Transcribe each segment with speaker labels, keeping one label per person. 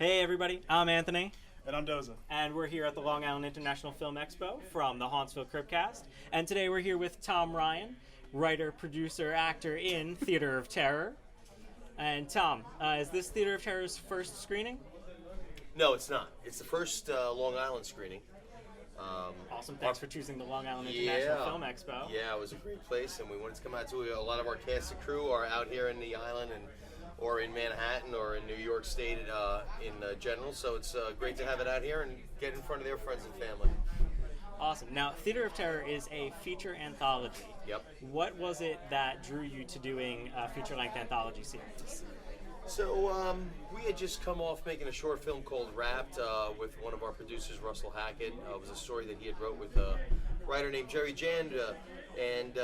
Speaker 1: Hey everybody, I'm Anthony.
Speaker 2: And I'm Doza.
Speaker 1: And we're here at the Long Island International Film Expo from the Hauntsville Cryptcast. And today we're here with Tom Ryan, writer, producer, actor in Theater of Terror. And Tom, is this Theater of Terror's first screening?
Speaker 3: No, it's not. It's the first Long Island screening.
Speaker 1: Awesome. Thanks for choosing the Long Island International Film Expo.
Speaker 3: Yeah, it was a great place, and we wanted to come out to it. A lot of our cast and crew are out here in the island or in Manhattan or in New York State in general, so it's great to have it out here and get in front of their friends and family.
Speaker 1: Awesome. Now, Theater of Terror is a feature anthology.
Speaker 3: Yep.
Speaker 1: What was it that drew you to doing a feature-length anthology series?
Speaker 3: So we had just come off making a short film called Wrapped with one of our producers, Russell Hackett. It was a story that he had wrote with a writer named Jerry Janda. And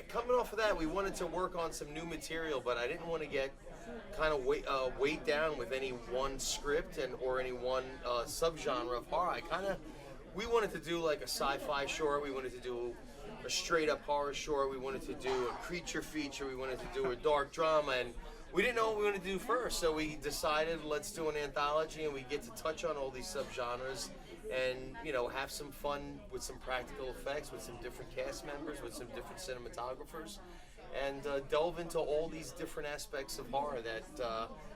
Speaker 3: coming off of that, we wanted to work on some new material, but I didn't want to get kind of weighed down with any one script or any one subgenre of horror. We wanted to do like a sci-fi short. We wanted to do a straight-up horror short. We wanted to do a creature feature. We wanted to do a dark drama, and we didn't know what we wanted to do first, so we decided let's do an anthology and we get to touch on all these subgenres and, you know, have some fun with some practical effects, with some different cast members, with some different cinematographers, and delve into all these different aspects of horror that,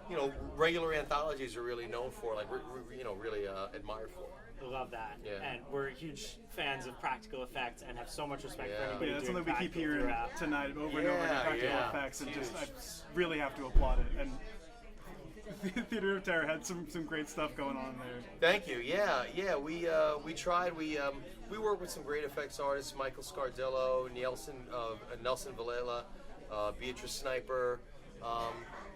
Speaker 3: you know, regular anthologies are really known for, like, really admired for.
Speaker 1: Love that.
Speaker 3: Yeah.
Speaker 1: And we're huge fans of practical effects and have so much respect for
Speaker 3: Yeah.
Speaker 1: anybody
Speaker 2: Yeah, that's
Speaker 1: doing
Speaker 2: something we keep
Speaker 1: practical
Speaker 2: hearing
Speaker 1: throughout.
Speaker 2: tonight over and over again, practical effects, and
Speaker 3: Huge.
Speaker 2: I really have to applaud it. And Theater of Terror had some great stuff going on there.
Speaker 3: Thank you. Yeah. We tried. We worked with some great effects artists: Michael Scardillo, Nelson Villela, Beatrice Sniper.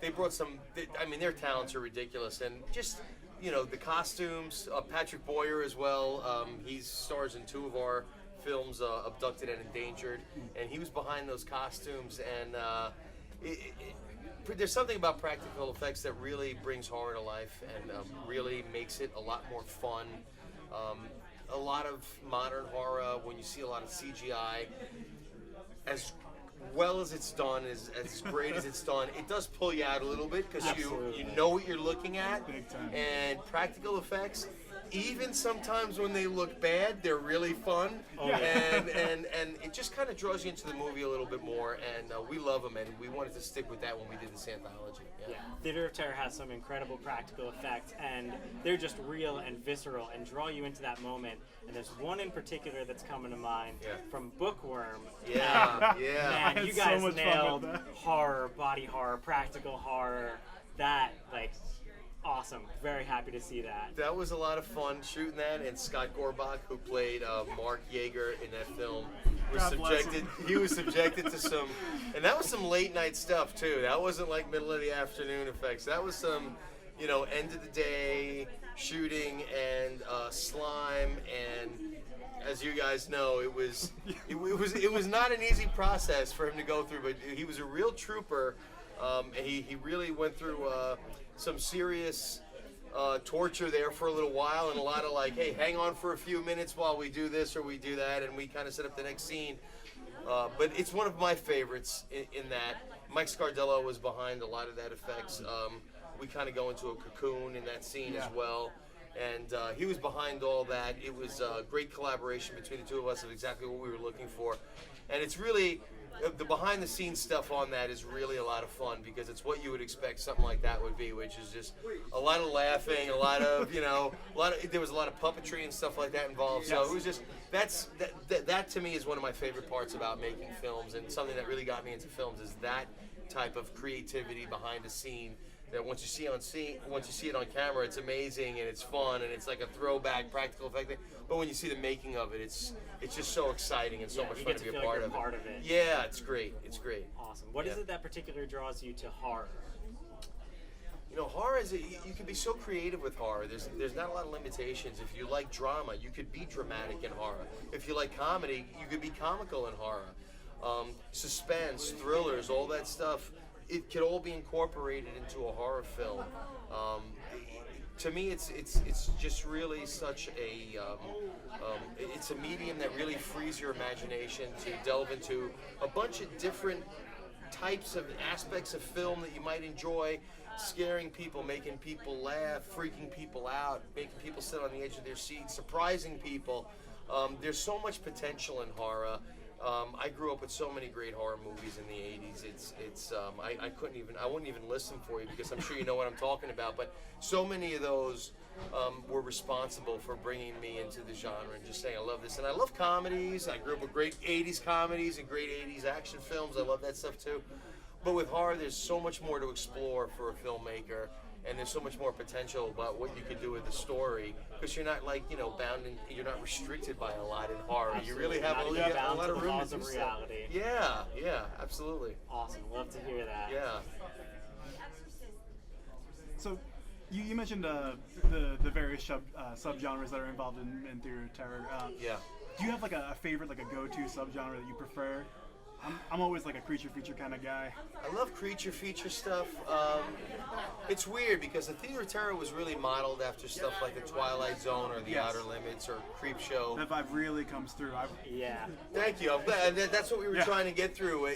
Speaker 3: They brought some. Their talents are ridiculous, and just, you know, the costumes. Patrick Boyer as well. He stars in 2 of our films, Abducted and Endangered, and he was behind those costumes. And there's something about practical effects that really brings horror to life and really makes it a lot more fun. A lot of modern horror, when you see a lot of CGI, as well as it's done, as great as it's done, it does pull you out a little bit because you know what you're looking at.
Speaker 2: Big time.
Speaker 3: And practical effects, even sometimes when they look bad, they're really fun.
Speaker 1: Oh, yeah.
Speaker 3: And it just kind of draws you into the movie a little bit more, and we love them, and we wanted to stick with that when we did this anthology.
Speaker 1: Yeah. Theater of Terror has some incredible practical effects, and they're just real and visceral and draw you into that moment. And there's one in particular that's coming to mind from Bookworm.
Speaker 3: Yeah.
Speaker 1: Man, you
Speaker 2: so
Speaker 1: guys
Speaker 2: much fun
Speaker 1: nailed
Speaker 2: with that.
Speaker 1: horror, body horror, practical horror. That, like, awesome. Very happy to see that.
Speaker 3: That was a lot of fun shooting that, and Scott Gorbach, who played Mark Yeager in that film, was subjected to some, and that was some late night stuff too. That wasn't like middle of the afternoon effects. That was some, you know, end of the day shooting and slime, and as you guys know, it was not an easy process for him to go through, but he was a real trooper, and he really went through some serious torture there for a little while, and a lot of like, hey, hang on for a few minutes while we do this or we do that, and we kind of set up the next scene. But it's one of my favorites in that. Mike Scardillo was behind a lot of that effects. We kind of go into a cocoon in that scene as well, and he was behind all that. It was a great collaboration between the 2 of us of exactly what we were looking for, and it's really, the behind-the-scenes stuff on that is really a lot of fun because it's what you would expect something like that would be, which is just a lot of laughing, a lot of, you know, there was a lot of puppetry and stuff like that involved. So it was just, that to me is one of my favorite parts about making films, and something that really got me into films is that type of creativity behind the scene. That once you see it on camera, it's amazing and it's fun and it's like a throwback practical effect thing. But when you see the making of it, it's just so exciting and so much fun to be a part of it. Yeah, it's great. It's great.
Speaker 1: Awesome. What is it that particularly draws you to horror?
Speaker 3: You know, horror is you can be so creative with horror. There's not a lot of limitations. If you like drama, you could be dramatic in horror. If you like comedy, you could be comical in horror. Suspense, thrillers, all that stuff. It could all be incorporated into a horror film. To me, it's just really such a it's a medium that really frees your imagination to delve into a bunch of different types of aspects of film that you might enjoy. Scaring people, making people laugh, freaking people out, making people sit on the edge of their seats, surprising people. There's so much potential in horror. I grew up with so many great horror movies in the 80s. I wouldn't even list them for you because I'm sure you know what I'm talking about. But so many of those were responsible for bringing me into the genre and just saying I love this. And I love comedies. I grew up with great 80s comedies and great 80s action films. I love that stuff too. But with horror, there's so much more to explore for a filmmaker, and there's so much more potential about what you could do with the story, because you're not bound and you're not restricted by a lot in horror.
Speaker 1: Absolutely.
Speaker 3: You really have a lot of room
Speaker 1: laws
Speaker 3: to do
Speaker 1: of
Speaker 3: stuff.
Speaker 1: reality.
Speaker 3: Yeah, absolutely.
Speaker 1: Awesome, love to hear that.
Speaker 3: Yeah.
Speaker 2: So, you mentioned the various subgenres that are involved in theater of terror.
Speaker 3: Yeah.
Speaker 2: Do you have like a favorite, like a go-to subgenre that you prefer? I'm always like a creature feature kind of guy.
Speaker 3: I love creature feature stuff. It's weird because the theater of terror was really modeled after stuff like the Twilight Zone or the
Speaker 2: Yes.
Speaker 3: Outer Limits or Creepshow.
Speaker 2: That vibe really comes through.
Speaker 1: Yeah.
Speaker 3: Thank you. I'm glad. That's what we were
Speaker 2: Yeah.
Speaker 3: trying to get through.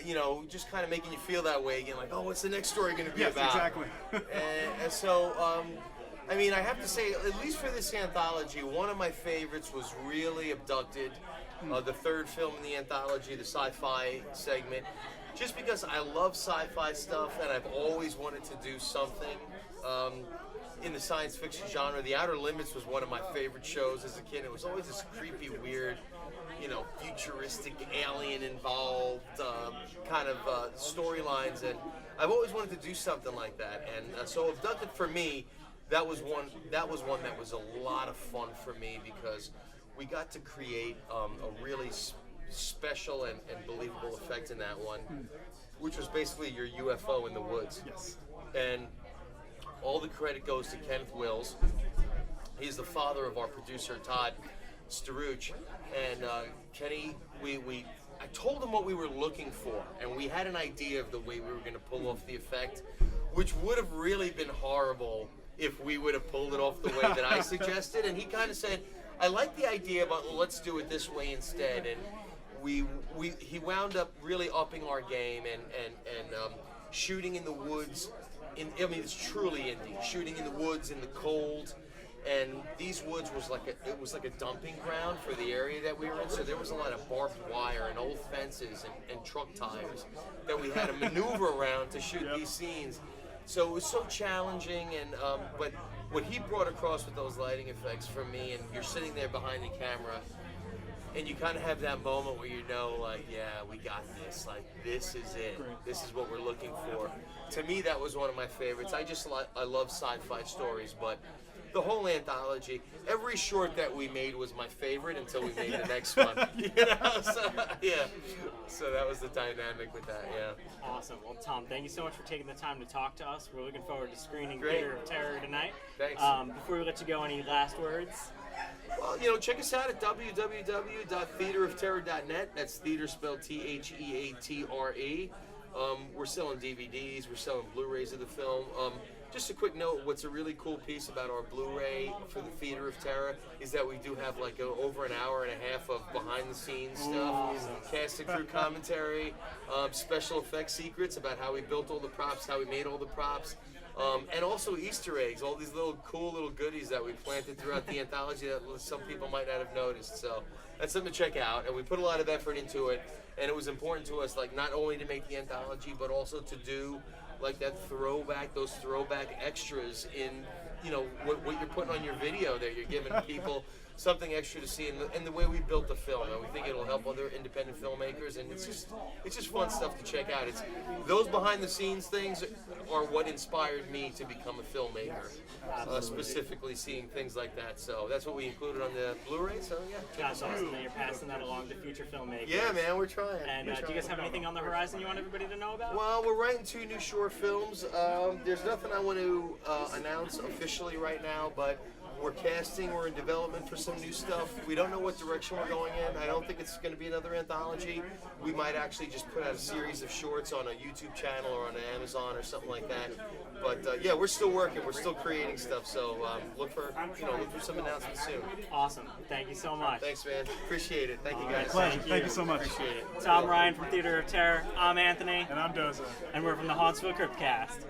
Speaker 3: Just kind of making you feel that way again. Like, oh, what's the next story going to be
Speaker 2: Yes,
Speaker 3: about?
Speaker 2: exactly.
Speaker 3: and so, I mean, I have to say, at least for this anthology, one of my favorites was really Abducted, the third film in the anthology, the sci-fi segment. Just because I love sci-fi stuff and I've always wanted to do something in the science fiction genre. The Outer Limits was one of my favorite shows as a kid. It was always this creepy, weird, futuristic, alien-involved kind of storylines, and I've always wanted to do something like that. And so Abducted for me, that was one that was a lot of fun for me because we got to create a really special and believable effect in that one, which was basically your UFO in the woods.
Speaker 2: Yes.
Speaker 3: And all the credit goes to Kenneth Wills. He's the father of our producer, Todd Staruch. And Kenny, I told him what we were looking for, and we had an idea of the way we were going to pull off the effect, which would have really been horrible if we would have pulled it off the way that I suggested. And he kind of said, I like the idea, but let's do it this way instead. And he wound up really upping our game and shooting in the woods. It's truly indie. Shooting in the woods in the cold, and these woods was like a dumping ground for the area that we were in. So there was a lot of barbed wire and old fences and truck tires that we had to maneuver around to shoot these scenes. So it was so challenging, and but what he brought across with those lighting effects for me, and you're sitting there behind the camera, and you kind of have that moment where you know, like, yeah, we got this. Like, this is it. This is what we're looking for. To me, that was one of my favorites. I love sci-fi stories, but the whole anthology, every short that we made was my favorite until we made the next one. So that was the dynamic with that. Yeah.
Speaker 1: Awesome. Well, Tom, thank you so much for taking the time to talk to us. We're looking forward to screening
Speaker 3: Great.
Speaker 1: Theater of Terror tonight.
Speaker 3: Thanks.
Speaker 1: Before we let you go, any last words?
Speaker 3: Well, check us out at www.theaterofterror.net. That's theater spelled Theatre. We're selling DVDs. We're selling Blu-rays of the film. Just a quick note, what's a really cool piece about our Blu-ray for the Theater of Terror is that we do have like over an hour and a half of behind-the-scenes stuff, casting through commentary, special effects secrets about how we built all the props, how we made all the props, and also Easter eggs, all these cool little goodies that we planted throughout the anthology that some people might not have noticed. So that's something to check out, and we put a lot of effort into it, and it was important to us, like, not only to make the anthology, but also to do like those throwback extras in, what you're putting on your video there. You're giving people something extra to see in the way we built the film, and we think it'll help other independent filmmakers, and it's just fun stuff to check out. It's those behind the scenes things are what inspired me to become a filmmaker, specifically seeing things like that. So that's what we included on the Blu-ray. So yeah,
Speaker 1: That's awesome that you're passing that along to future filmmakers.
Speaker 3: yeah, man, we're trying.
Speaker 1: And do you guys have anything on the horizon you want everybody to know about?
Speaker 3: Well, we're writing 2 new short films. There's nothing I want to announce officially right now, but We're casting. We're in development for some new stuff. We don't know what direction we're going in. I don't think it's going to be another anthology. We might actually just put out a series of shorts on a YouTube channel or on Amazon or something like that. But yeah, we're still working. We're still creating stuff. So look for some announcements soon.
Speaker 1: Awesome. Thank you so much.
Speaker 3: Thanks, man. Appreciate it. Thank you, guys.
Speaker 2: Pleasure. Thank you so much.
Speaker 3: Appreciate it.
Speaker 1: Tom Ryan from Theater of Terror. I'm Anthony.
Speaker 2: And I'm Doza.
Speaker 1: And we're from the Hauntsville Cryptcast.